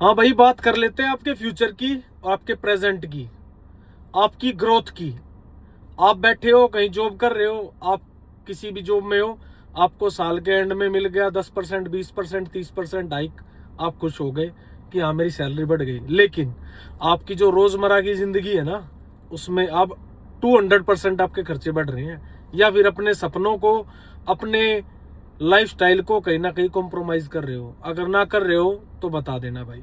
हाँ भाई, बात कर लेते हैं आपके फ्यूचर की, आपके प्रेजेंट की, आपकी ग्रोथ की। आप बैठे हो कहीं जॉब कर रहे हो, आप किसी भी जॉब में हो, आपको साल के एंड में मिल गया 10%, 20%, 30% हाइक, आप खुश हो गए कि हाँ मेरी सैलरी बढ़ गई। लेकिन आपकी जो रोजमर्रा की जिंदगी है ना, उसमें आप 200% आपके खर्चे बढ़ रहे हैं, या फिर अपने सपनों को, अपने लाइफस्टाइल को कहीं ना कहीं कॉम्प्रोमाइज कर रहे हो। अगर ना कर रहे हो तो बता देना भाई।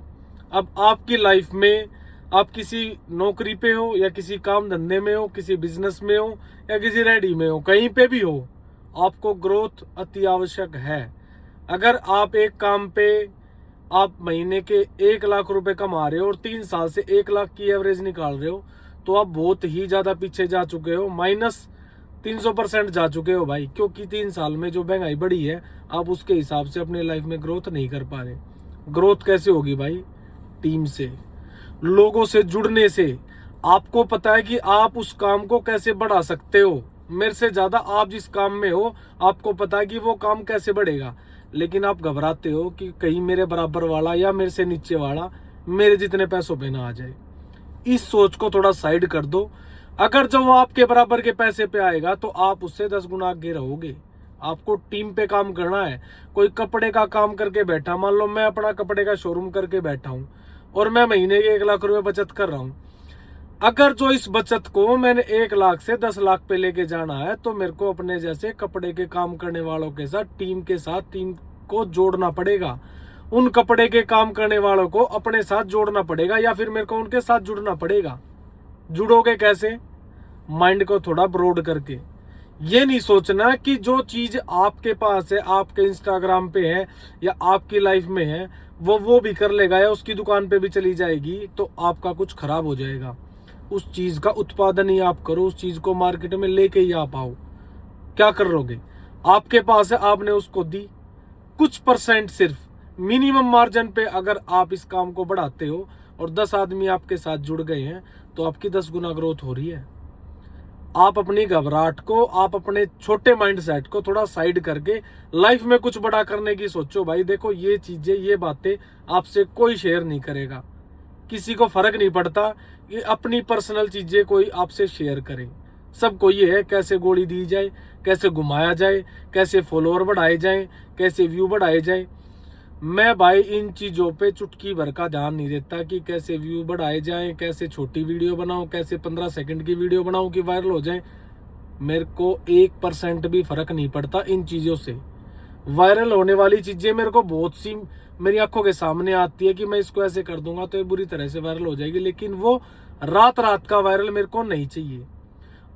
अब आपकी लाइफ में आप किसी नौकरी पे हो, या किसी काम धंधे में हो, किसी बिजनेस में हो, या किसी रेडी में हो, कहीं पे भी हो, आपको ग्रोथ अति आवश्यक है। अगर आप एक काम पे आप महीने के 1 लाख रुपए कमा रहे हो और 3 साल से 1 लाख की एवरेज निकाल रहे हो, तो आप बहुत ही ज्यादा पीछे जा चुके हो, -300% जा चुके हो भाई। क्योंकि 3 साल में जो महंगाई बढ़ी है, आप उसके हिसाब से अपने लाइफ में ग्रोथ नहीं कर पा रहे। ग्रोथ कैसे होगी भाई? टीम से, लोगों से जुड़ने से। आपको पता है कि आप उस काम को कैसे बढ़ा सकते हो। मेरे से ज्यादा आप जिस काम में हो, आपको पता है कि वो काम कैसे बढ़ेगा। लेकिन आप घबराते हो कि कहीं मेरे बराबर वाला या मेरे से नीचे वाला मेरे जितने पैसों पे ना आ जाए। इस सोच को थोड़ा साइड कर दो। अगर जब वो आपके बराबर के पैसे पे आएगा तो आप उससे 10 गुना आगे रहोगे। आपको टीम पे काम करना है। कोई कपड़े का काम करके बैठा, मान लो मैं अपना कपड़े का शोरूम करके बैठा हूं और मैं महीने के 1 लाख रुपए बचत कर रहा हूं। अगर जो इस बचत को मैंने 1 लाख से 10 लाख पे लेके जाना है, तो मेरे को अपने जैसे कपड़े के काम करने वालों के साथ, टीम को जोड़ना पड़ेगा। उन कपड़े के काम करने वालों को अपने साथ जोड़ना पड़ेगा, या फिर मेरे को उनके साथ जुड़ना पड़ेगा। जुड़ोगे कैसे? माइंड को थोड़ा ब्रॉड करके। ये नहीं सोचना कि जो चीज आपके पास है, आपके इंस्टाग्राम पे है या आपकी लाइफ में है, वो भी कर लेगा या उसकी दुकान पे भी चली जाएगी तो आपका कुछ खराब हो जाएगा। उस चीज का उत्पादन ही आप करो, उस चीज को मार्केट में लेके ही आप आओ। क्या कर लोगे? आपके पास है, आपने उसको दी, कुछ परसेंट सिर्फ मिनिमम मार्जिन पे अगर आप इस काम को बढ़ाते हो और 10 आदमी आपके साथ जुड़ गए हैं, तो आपकी 10 गुना ग्रोथ हो रही है। आप अपनी घबराहट को, आप अपने छोटे माइंड सेट को थोड़ा साइड करके लाइफ में कुछ बड़ा करने की सोचो भाई। देखो, ये चीजें, ये बातें आपसे कोई शेयर नहीं करेगा। किसी को फर्क नहीं पड़ता कि अपनी पर्सनल चीजें कोई आपसे शेयर करे। सबको ये है कैसे गोली दी जाए, कैसे घुमाया जाए, कैसे फॉलोअर बढ़ाए जाए, कैसे व्यू बढ़ाए जाए। मैं भाई इन चीजों पे चुटकी भर का ध्यान नहीं देता कि कैसे व्यू बढ़ाए जाएं, कैसे छोटी वीडियो बनाऊं, कैसे 15 सेकंड की वीडियो बनाऊं कि वायरल हो जाए। मेरे को 1% भी फर्क नहीं पड़ता इन चीजों से। वायरल होने वाली चीजें मेरे को बहुत सी मेरी आंखों के सामने आती है कि मैं इसको ऐसे कर दूंगा तो ये बुरी तरह से वायरल हो जाएगी, लेकिन वो रात रात का वायरल मेरे को नहीं चाहिए।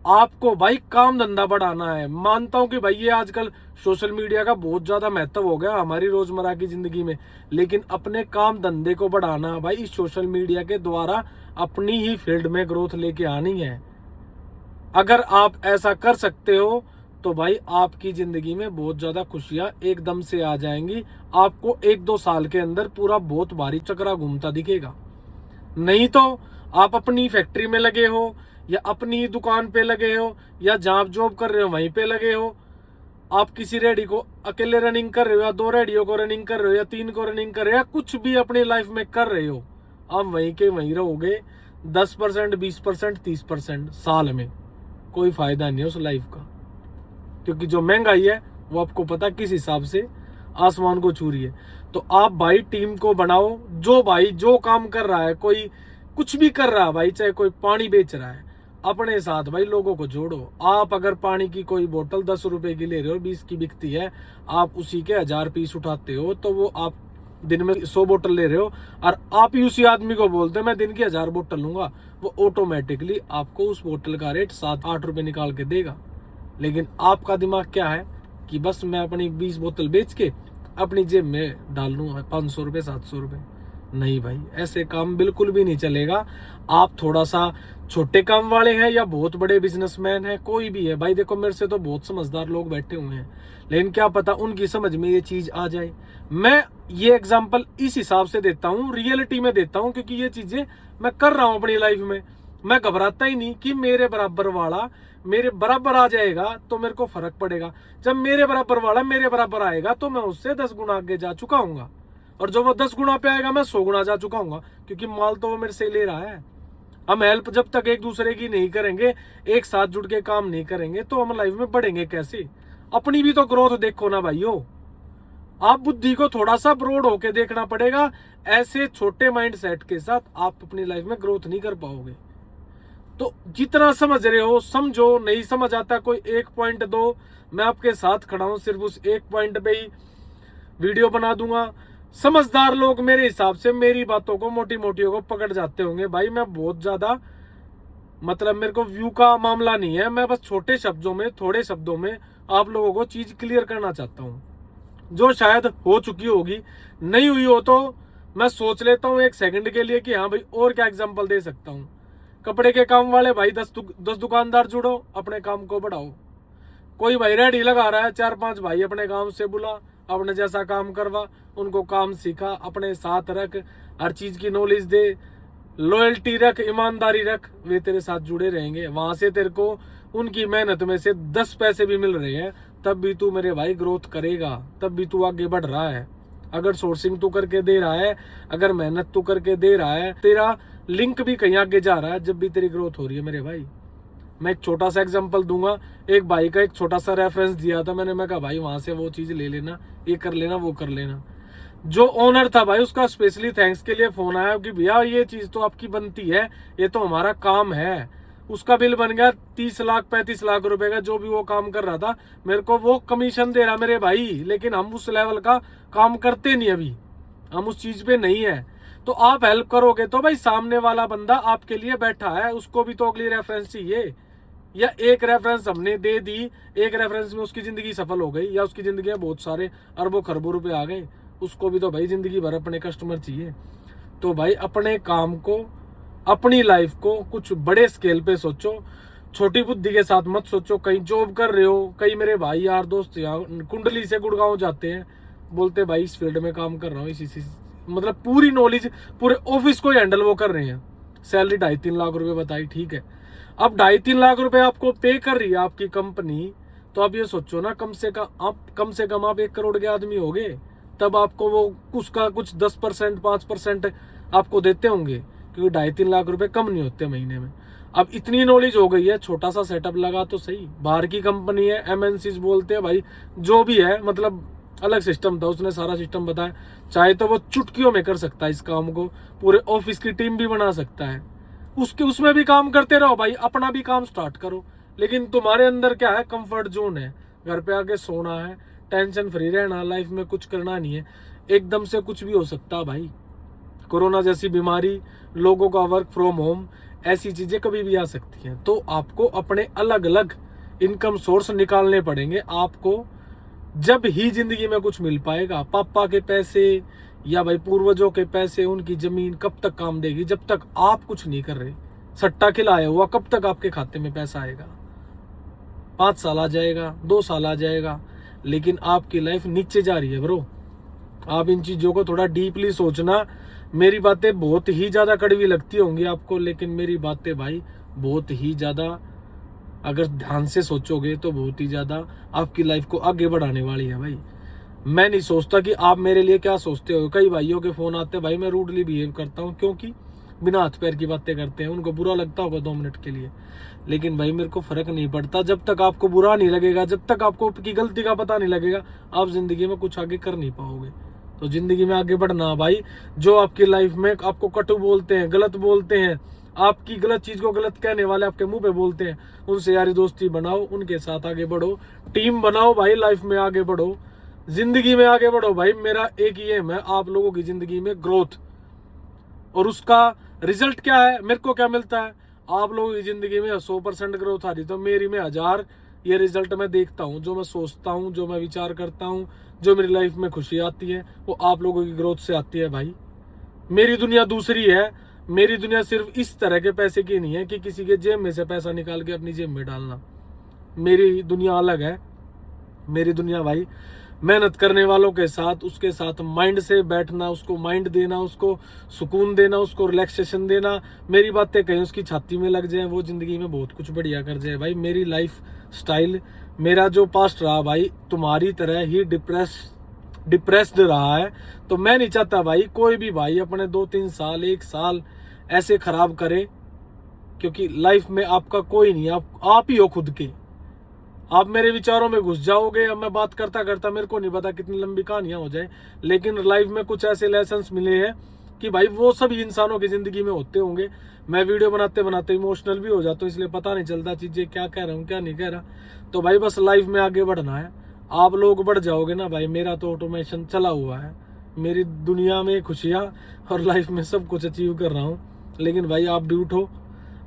आपको भाई काम धंधा बढ़ाना है। मानता हूं कि भाई ये आजकल सोशल मीडिया का बहुत ज्यादा महत्व हो गया हमारी रोजमर्रा की जिंदगी में, लेकिन अपने काम धंधे को बढ़ाना भाई इस सोशल मीडिया के द्वारा अपनी ही फील्ड में ग्रोथ लेके आनी है। अगर आप ऐसा कर सकते हो तो भाई आपकी जिंदगी में बहुत ज्यादा खुशियां एकदम से आ जाएंगी। आपको 1-2 साल के अंदर पूरा बहुत भारी चक्रा घूमता दिखेगा। नहीं तो आप अपनी फैक्ट्री में लगे हो, या अपनी दुकान पे लगे हो, या जहां आप जॉब कर रहे हो वहीं पे लगे हो। आप किसी रेडी को अकेले रनिंग कर रहे हो, या 2 रेडियो को रनिंग कर रहे हो, या 3 को रनिंग कर रहे हो, या कुछ भी अपनी लाइफ में कर रहे हो, आप वहीं के वहीं रहोगे। 10%, 20%, 30% साल में कोई फायदा नहीं है उस लाइफ का। क्योंकि जो महंगाई है वो आपको पता किस हिसाब से आसमान को छू रही है। तो आप भाई टीम को बनाओ। जो भाई जो काम कर रहा है, कोई कुछ भी कर रहा है भाई, चाहे कोई पानी बेच रहा है, अपने साथ भाई लोगों को जोड़ो। आप अगर पानी की कोई बोतल 10 रुपए की ले रहे हो, 20 की बिकती है, आप उसी के 1000 पीस उठाते हो, तो वो आप दिन में 100 बोतल ले रहे हो, और आप ही उसी आदमी को बोलते हो मैं दिन की 1000 बोतल लूंगा, वो ऑटोमेटिकली आपको उस बोतल का रेट 7-8 रुपए निकाल के देगा। लेकिन आपका दिमाग क्या है कि बस मैं अपनी 20 बोतल बेच के अपनी जेब में डाल लूँ 500 रुपए, 700 रुपए। नहीं भाई, ऐसे काम बिल्कुल भी नहीं चलेगा। आप थोड़ा सा छोटे काम वाले हैं या बहुत बड़े बिजनेसमैन हैं, कोई भी है भाई, देखो मेरे से तो बहुत समझदार लोग बैठे हुए हैं, लेकिन क्या पता उनकी समझ में ये चीज आ जाए। मैं ये एग्जांपल इस हिसाब से देता हूँ, रियलिटी में देता हूँ, क्योंकि ये चीजें मैं कर रहा हूँ अपनी लाइफ में। मैं घबराता ही नहीं कि मेरे बराबर वाला मेरे बराबर आ जाएगा तो मेरे को फर्क पड़ेगा। जब मेरे बराबर वाला मेरे बराबर आएगा तो मैं उससे 10 गुना आगे जा चुका हूंगा। और जो वो 10 गुना पे आएगा मैं 100 गुना जा चुका हूँ, क्योंकि माल तो वो मेरे से ले रहा है। हम हेल्प जब तक एक दूसरे की नहीं करेंगे, एक साथ जुड़ के काम नहीं करेंगे, तो हम लाइफ में बढ़ेंगे कैसे? अपनी भी तो ग्रोथ देखो ना भाइयों। आप बुद्धि को थोड़ा सा ब्रॉड होके देखना पड़ेगा। ऐसे छोटे माइंड सेट के साथ आप अपनी लाइफ में ग्रोथ नहीं कर पाओगे। तो जितना समझ रहे हो समझो, नहीं समझ आता कोई एक पॉइंट दो, मैं आपके साथ खड़ा हूं, सिर्फ उस एक पॉइंट पे ही वीडियो बना दूंगा। समझदार लोग मेरे हिसाब से मेरी बातों को, मोटी मोटियों को पकड़ जाते होंगे। भाई मैं बहुत ज्यादा, मतलब मेरे को व्यू का मामला नहीं है, मैं बस छोटे शब्दों में, थोड़े शब्दों में आप लोगों को चीज क्लियर करना चाहता हूँ, जो शायद हो चुकी होगी। नहीं हुई हो तो मैं सोच लेता हूँ एक सेकंड के लिए कि हाँ भाई और क्या एग्जांपल दे सकता हूँ। कपड़े के काम वाले भाई 10 दुकानदार जुड़ो, अपने काम को बढ़ाओ। कोई भाई रेडी लगा रहा है, 4-5 भाई अपने काम से बुला, अपने जैसा काम करवा, उनको काम सिखा, अपने साथ रख, हर चीज की नॉलेज दे, लॉयल्टी रख, ईमानदारी रख, वे तेरे साथ जुड़े रहेंगे। वहां से तेरे को उनकी मेहनत में से 10 पैसे भी मिल रहे हैं, तब भी तू मेरे भाई ग्रोथ करेगा, तब भी तू आगे बढ़ रहा है। अगर सोर्सिंग तू करके दे रहा है, अगर मेहनत तू करके दे रहा है, तेरा लिंक भी कहीं आगे जा रहा है, जब भी तेरी ग्रोथ हो रही है मेरे भाई। मैं एक छोटा सा एग्जांपल दूंगा। एक भाई का एक छोटा सा रेफरेंस दिया था मैंने, मैं कहा भाई वहां से वो चीज ले लेना, ये कर लेना, वो कर लेना। जो ओनर था भाई, उसका स्पेशली थैंक्स के लिए फोन आया कि भैया ये चीज तो आपकी बनती है, ये तो हमारा काम है। उसका बिल बन गया 30 लाख 35 लाख रुपए का, जो भी वो काम कर रहा था, मेरे को वो कमीशन दे रहा मेरे भाई। लेकिन हम उस लेवल का काम करते नहीं, अभी हम उस चीज पे नहीं है। तो आप हेल्प करोगे तो भाई सामने वाला बंदा आपके लिए बैठा है, उसको भी तो अगली रेफरेंस चाहिए। या एक रेफरेंस हमने दे दी, एक रेफरेंस में उसकी जिंदगी सफल हो गई, या उसकी जिंदगी में बहुत सारे अरबों खरबों रुपए आ गए, उसको भी तो भाई जिंदगी भर अपने कस्टमर चाहिए। तो भाई अपने काम को, अपनी लाइफ को कुछ बड़े स्केल पे सोचो, छोटी बुद्धि के साथ मत सोचो। कहीं जॉब कर रहे हो, कई मेरे भाई यार दोस्त यहाँ कुंडली से गुड़गांव जाते हैं, बोलते भाई इस फील्ड में काम कर रहा हूँ, इसी मतलब पूरी नॉलेज, पूरे ऑफिस को हैंडल वो कर रहे हैं। सैलरी 2.5-3 लाख रुपए बताई, ठीक है। अब 2.5-3 लाख रुपए आपको पे कर रही है आपकी कंपनी, तो आप ये सोचो ना, कम से कम आप 1 करोड़ के आदमी होगे, तब आपको वो उसका कुछ 10% 5% आपको देते होंगे, क्योंकि 2.5-3 लाख रुपए कम नहीं होते महीने में। अब इतनी नॉलेज हो गई है, छोटा सा सेटअप लगा तो सही। बाहर की कंपनी है, MNCs बोलते हैं भाई, जो भी है, मतलब अलग सिस्टम था, उसने सारा सिस्टम बताया। चाहे तो वो चुटकियों में कर सकता है इस काम को, पूरे ऑफिस की टीम भी बना सकता है, उसमें भी काम करते रहो भाई, अपना भी काम स्टार्ट करो। लेकिन तुम्हारे अंदर क्या है, कंफर्ट जोन है, घर पे आके सोना है, टेंशन फ्री रहना, लाइफ में कुछ करना नहीं है। एकदम से कुछ भी हो सकता है भाई, कोरोना जैसी बीमारी, लोगों का वर्क फ्रॉम होम, ऐसी चीजें कभी भी आ सकती हैं। तो आपको अपने अलग अलग इनकम सोर्स निकालने पड़ेंगे। आपको जब ही जिंदगी में कुछ मिल पाएगा। पापा के पैसे या भाई पूर्वजों के पैसे, उनकी जमीन कब तक काम देगी, जब तक आप कुछ नहीं कर रहे। सट्टा खिलाया हुआ कब तक आपके खाते में पैसा आएगा? 5 साल आ जाएगा, 2 साल आ जाएगा, लेकिन आपकी लाइफ नीचे जा रही है ब्रो। आप इन चीजों को थोड़ा डीपली सोचना। मेरी बातें बहुत ही ज्यादा कड़वी लगती होंगी आपको, लेकिन मेरी बातें भाई बहुत ही ज्यादा, अगर ध्यान से सोचोगे तो बहुत ही ज्यादा आपकी लाइफ को आगे बढ़ाने वाली है भाई। मैं नहीं सोचता कि आप मेरे लिए क्या सोचते हो। कई भाइयों के फोन आते हैं भाई, मैं रूडली बिहेव करता हूँ, क्योंकि बिना हाथ पैर की बातें करते हैं, उनको बुरा लगता होगा 2 मिनट के लिए। लेकिन भाई मेरे को फर्क नहीं पड़ता, जब तक आपको बुरा नहीं लगेगा, जब तक आपको की गलती का पता नहीं लगेगा, आप जिंदगी में कुछ आगे कर नहीं पाओगे। तो जिंदगी में आगे बढ़ना भाई, जो आपकी लाइफ में आपको कटु बोलते हैं, गलत बोलते हैं, आपकी गलत चीज को गलत कहने वाले आपके मुंह पे बोलते हैं, उनसे यारी दोस्ती बनाओ, उनके साथ आगे बढ़ो, टीम बनाओ भाई, लाइफ में आगे बढ़ो, जिंदगी में आगे बढ़ो भाई। मेरा एक ही एम है, आप लोगों की जिंदगी में ग्रोथ, और उसका रिजल्ट क्या है, मेरे को क्या मिलता है। आप लोगों की जिंदगी में 100% ग्रोथ आ रही, तो मेरी में 1000 ये रिजल्ट मैं देखता हूँ। जो मैं सोचता हूँ, जो मैं विचार करता हूँ, जो मेरी लाइफ में खुशी आती है, वो आप लोगों की ग्रोथ से आती है भाई। मेरी दुनिया दूसरी है। मेरी दुनिया सिर्फ इस तरह के पैसे की नहीं है कि किसी के जेब में से पैसा निकाल के अपनी जेब में डालना। मेरी दुनिया अलग है। मेरी दुनिया भाई मेहनत करने वालों के साथ, उसके साथ माइंड से बैठना, उसको माइंड देना, उसको सुकून देना, उसको रिलैक्सेशन देना। मेरी बातें कहीं उसकी छाती में लग जाए, वो जिंदगी में बहुत कुछ बढ़िया कर जाए भाई। मेरी लाइफ स्टाइल, मेरा जो पास्ट रहा भाई, तुम्हारी तरह ही डिप्रेस डिप्रेस्ड रहा है। तो मैं नहीं चाहता भाई कोई भी भाई अपने 2-3 साल 1 साल ऐसे खराब करे, क्योंकि लाइफ में आपका कोई नहीं, आप ही हो खुद के। आप मेरे विचारों में घुस जाओगे, अब मैं बात करता करता मेरे को नहीं पता कितनी लंबी कहानियां हो जाए, लेकिन लाइफ में कुछ ऐसे लेसन्स मिले हैं कि भाई वो सभी इंसानों की जिंदगी में होते होंगे। मैं वीडियो बनाते बनाते इमोशनल भी हो जाता हूँ, इसलिए पता नहीं चलता चीजें क्या कह रहा हूँ क्या नहीं कह रहा। तो भाई बस लाइफ में आगे बढ़ना है, आप लोग बढ़ जाओगे ना भाई, मेरा तो ऑटोमेशन चला हुआ है, मेरी दुनिया में खुशियाँ और लाइफ में सब कुछ अचीव कर रहा हूँ। लेकिन भाई आप भी उठो,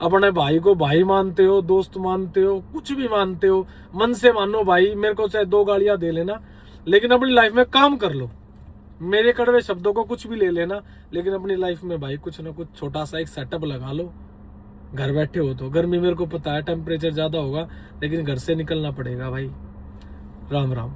अपने भाई को भाई मानते हो, दोस्त मानते हो, कुछ भी मानते हो, मन से मानो भाई, मेरे को चाहे 2 गालियां दे लेना, लेकिन अपनी लाइफ में काम कर लो। मेरे कड़वे शब्दों को कुछ भी ले लेना, लेकिन अपनी लाइफ में भाई कुछ ना कुछ छोटा सा एक सेटअप लगा लो। घर बैठे हो तो गर्मी मेरे को पता है टेम्परेचर ज्यादा होगा, लेकिन घर से निकलना पड़ेगा भाई। राम राम।